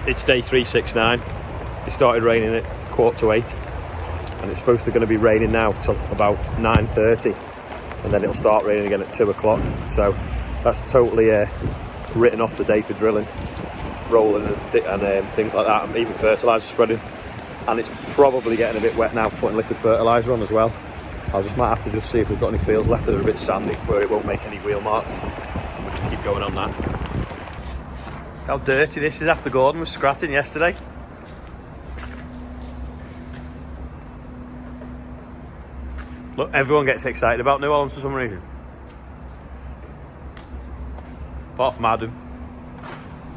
It's day 369. It started raining at 7:45, and it's supposed to going to be raining now till about 9:30, and then it'll start raining again at 2 o'clock. So that's totally written off the day for drilling, rolling and things like that, and even fertiliser spreading. And it's probably getting a bit wet now for putting liquid fertiliser on as well. Might have to just see if we've got any fields left that are a bit sandy where it won't make any wheel marks. We can keep going on that. How dirty this is after Gordon was scratching yesterday. Look, everyone gets excited about New Holland for some reason. Apart from Adam.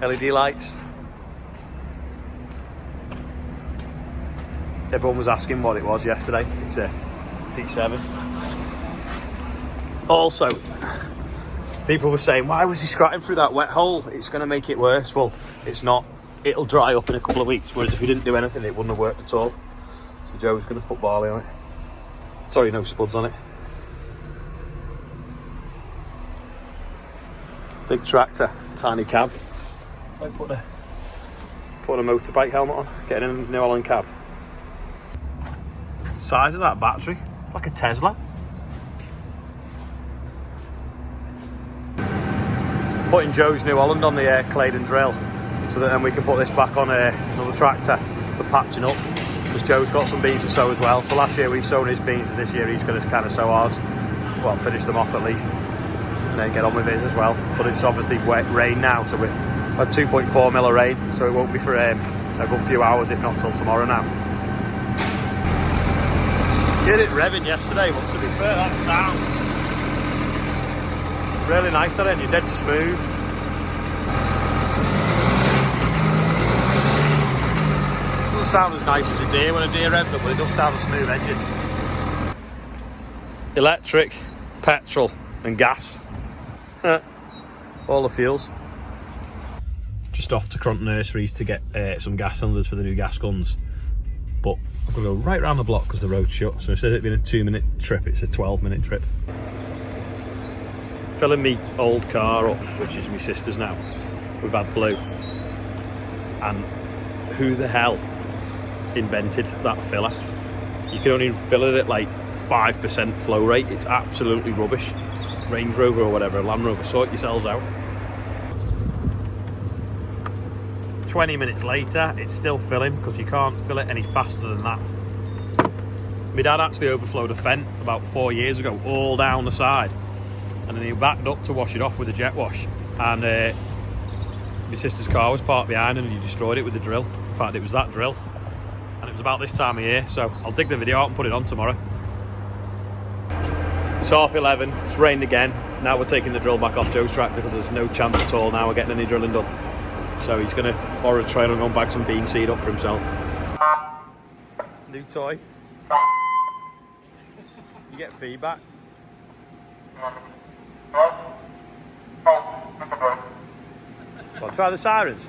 LED lights. Everyone was asking what it was yesterday. It's a T7. Also, people were saying, why was he scratching through that wet hole? It's going to make it worse. Well, it's not. It'll dry up in a couple of weeks, whereas if we didn't do anything, it wouldn't have worked at all. So Joe's going to put barley on it. Sorry, no spuds on it. Big tractor, tiny cab. So I put a motorbike helmet on, getting in a New Holland cab. The size of that battery, it's like a Tesla. Putting Joe's New Holland on the Claydon drill, so that then we can put this back on another tractor for patching up. Because Joe's got some beans to sow as well. So last year we sown his beans, and this year he's going to kind of sow ours. Well, finish them off at least, and then get on with his as well. But it's obviously wet rain now, so we're at 2.4 mil of rain, so it won't be for a good few hours, if not till tomorrow now. Did it revving yesterday, but to be fair, that sounds really nice. That end, you're dead smooth. Sound as nice as a deer when a deer revs up, but it does sound a smooth engine. Electric, petrol and gas. All the fuels. Just off to Cront Nurseries to get some gas cylinders for the new gas guns, but I'm going to go right round the block because the road's shut, so instead of it being a 2-minute trip, it's a 12-minute trip. Filling me old car up, which is my sister's now, with AdBlue. And who the hell invented that filler? You can only fill it at like 5% flow rate. It's absolutely rubbish. Range Rover or whatever, Land Rover, sort yourselves out. 20 minutes later, it's still filling because you can't fill it any faster than that. My dad actually overflowed a Fendt about 4 years ago, all down the side, and then he backed up to wash it off with a jet wash, and my sister's car was parked behind and he destroyed it with the drill. In fact, it was that drill. And it was about this time of year, so I'll dig the video out and put it on tomorrow. It's 11:30, it's rained again. Now we're taking the drill back off Joe's tractor because there's no chance at all now we're getting any drilling done. So he's going to borrow a trailer and go and bag some bean seed up for himself. New toy. You get feedback. Well, try the sirens.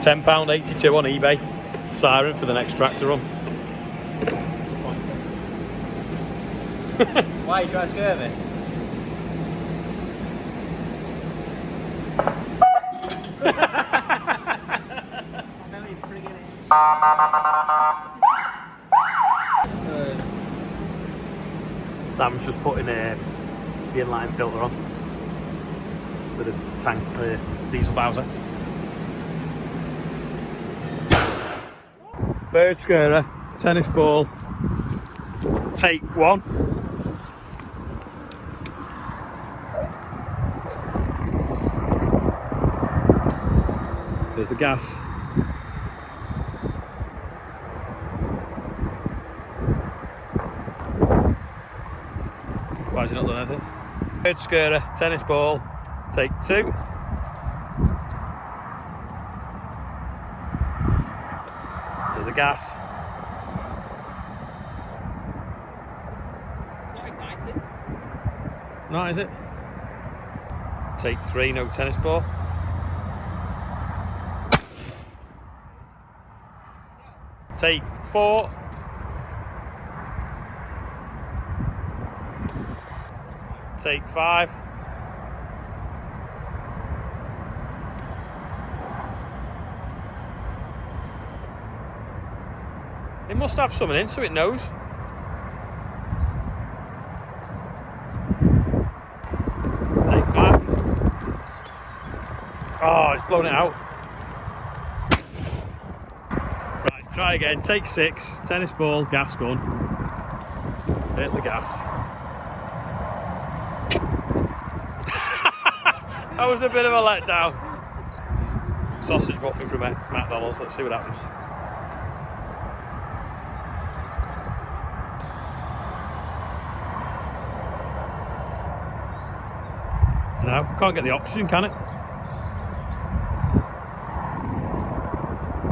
£10.82 on eBay. Siren for the next tractor run. Why are you trying to scare me? Sam's just putting the inline filter on for the tank, diesel Bowser. Bird scarer, tennis ball, take 1. There's the gas. Why has he not done anything? Bird scarer, tennis ball, take 2. There's the gas. Not ignited. It's not, is it? Take 3, no tennis ball. Take 4. Take 5. It must have something in so it knows. Take 5. Oh, it's blown it out. Right, try again. Take 6. Tennis ball, gas gun. There's the gas. That was a bit of a letdown. Sausage muffin from McDonald's. Let's see what happens. No, can't get the oxygen, can it?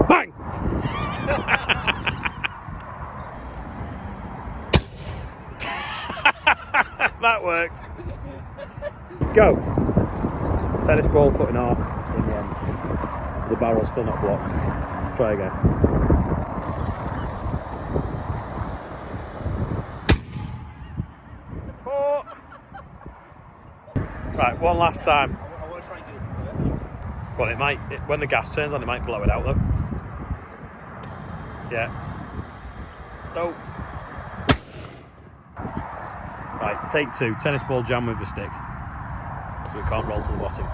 Bang! That worked. Go. Tennis ball cutting off in the end. So the barrel's still not blocked. Let's try again. Four. Right, one last time. I want to try and get it work. Well, it might, when the gas turns on, it might blow it out though. Yeah. Go. Right, take 2. Tennis ball jam with the stick. So it can't roll to the bottom.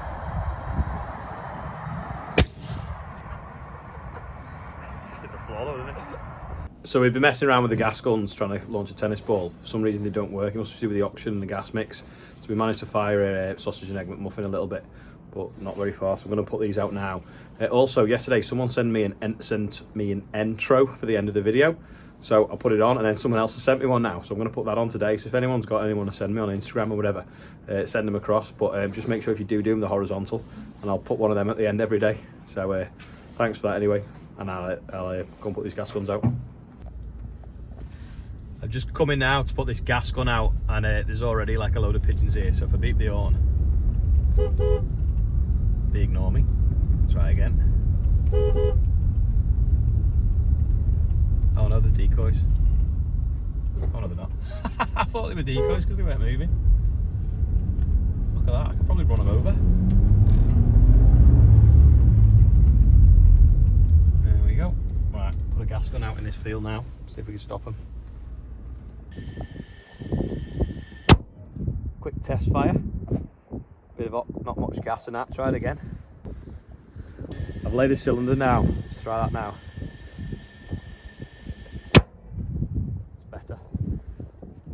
It's just hit the floor though, isn't it? So we've been messing around with the gas guns trying to launch a tennis ball. For some reason they don't work. It must be to do with the oxygen and the gas mix. So we managed to fire a sausage and egg McMuffin a little bit, but not very far. So I'm going to put these out now. Also, yesterday someone sent me an intro for the end of the video. So I'll put it on, and then someone else has sent me one now. So I'm going to put that on today. So if anyone's got anyone to send me on Instagram or whatever, send them across. But just make sure if you do them, the horizontal, and I'll put one of them at the end every day. So thanks for that anyway, and I'll go and put these gas guns out. I've just come in now to put this gas gun out, and there's already like a load of pigeons here. So if I beep the horn, they ignore me. Try again. Oh no, they're decoys. Oh no, they're not. I thought they were decoys because they weren't moving. Look at that, I could probably run them over. There we go. Right, put a gas gun out in this field now. See if we can stop them. Quick test fire. Bit of not much gas in that. Try it again. I've laid the cylinder now. Let's try that now.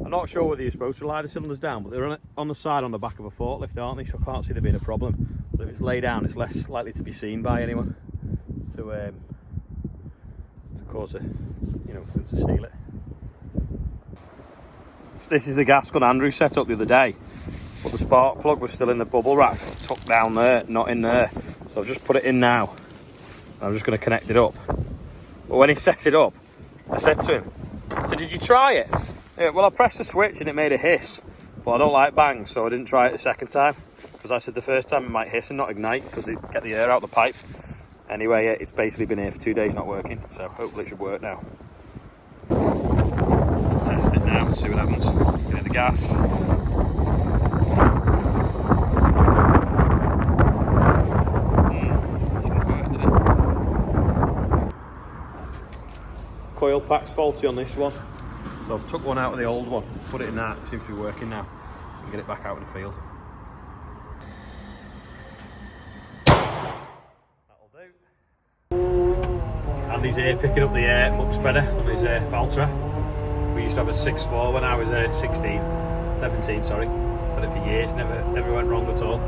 I'm not sure whether you're supposed to lay the cylinders down, but they're on the side on the back of a forklift, aren't they? So I can't see there being a problem. But if it's laid down, it's less likely to be seen by anyone to cause them to steal it. This is the gas gun Andrew set up the other day, but the spark plug was still in the bubble wrap, tucked down there, not in there. So I've just put it in now. I'm just going to connect it up. But when he set it up, I said to him, "Did you try it?" Yeah, well, I pressed the switch and it made a hiss, but I don't like bangs, so I didn't try it the second time, because I said the first time it might hiss and not ignite because it get the air out the pipe. Anyway, it's basically been here for 2 days not working, so hopefully it should work now. Test it now and see what happens. Get in the gas. Didn't work, did it? Coil pack's faulty on this one. So I've took one out of the old one, put it in that, it seems to be working now. And get it back out in the field. That'll do. Andy's here picking up the looks better on his Valtra. We used to have a 6.4 when I was 17, sorry. Had it for years, never went wrong at all.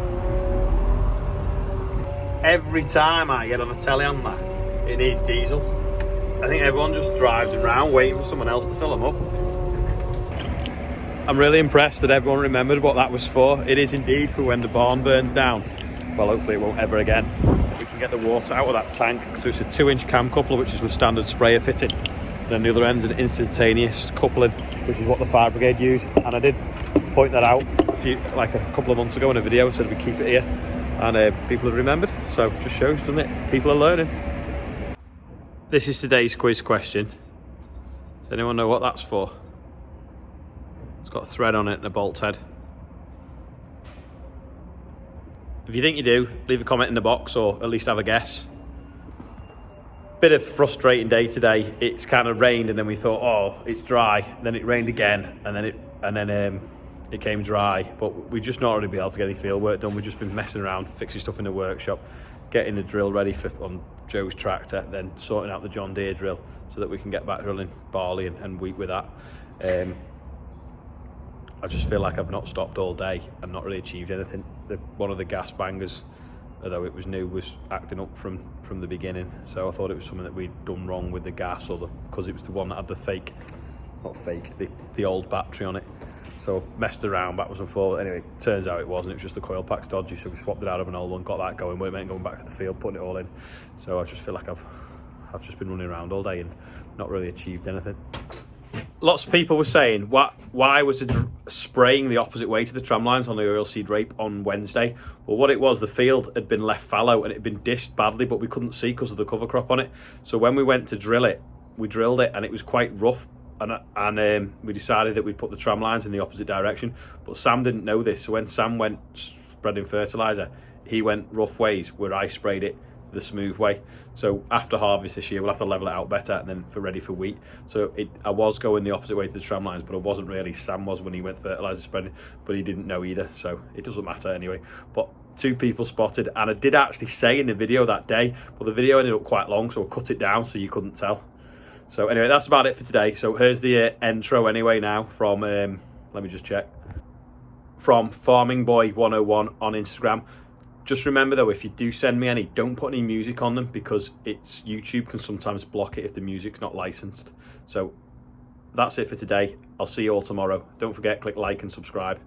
Every time I get on a telehandler, it needs diesel. I think everyone just drives around waiting for someone else to fill them up. I'm really impressed that everyone remembered what that was for. It is indeed for when the barn burns down. Well, hopefully it won't ever again. We can get the water out of that tank. So it's a 2-inch cam coupler, which is with standard sprayer fitting. And then the other end's an instantaneous coupling, which is what the fire brigade use. And I did point that out like a couple of months ago in a video and said we'd keep it here, and people have remembered. So just shows, doesn't it? People are learning. This is today's quiz question. Does anyone know what that's for? It's got a thread on it and a bolt head. If you think you do, leave a comment in the box or at least have a guess. Bit of frustrating day today. It's kind of rained and then we thought, oh, it's dry. Then it rained again and then it came dry. But we've just not really been able to get any field work done. We've just been messing around, fixing stuff in the workshop, getting the drill ready on Joe's tractor, then sorting out the John Deere drill so that we can get back drilling barley and wheat with that. I just feel like I've not stopped all day and not really achieved anything. One of the gas bangers, although it was new, was acting up from the beginning. So I thought it was something that we'd done wrong with the gas, or because it was the one that had the old battery on it. So messed around backwards and forward. Anyway, turns out it wasn't. It was just the coil pack's dodgy. So we swapped it out of an old one, got that going. We're going back to the field, putting it all in. So I just feel like I've just been running around all day and not really achieved anything. Lots of people were saying, why was it spraying the opposite way to the tram lines on the oilseed rape on Wednesday? Well, what it was, the field had been left fallow and it had been dished badly, but we couldn't see because of the cover crop on it. So when we went to drill it, we drilled it and it was quite rough. And we decided that we'd put the tram lines in the opposite direction. But Sam didn't know this. So when Sam went spreading fertiliser, he went rough ways where I sprayed it the smooth way. So after harvest this year, we'll have to level it out better and then ready for wheat. So I was going the opposite way to the tram lines, but I wasn't really. Sam was when he went fertiliser spreading, but he didn't know either. So it doesn't matter anyway. But 2 people spotted, and I did actually say in the video that day, but the video ended up quite long, so I cut it down so you couldn't tell. So anyway, that's about it for today. So here's the intro anyway now from, let me just check, from Farming Boy 101 on Instagram. Just remember though, if you do send me any, don't put any music on them because YouTube can sometimes block it if the music's not licensed. So that's it for today. I'll see you all tomorrow. Don't forget, click like and subscribe.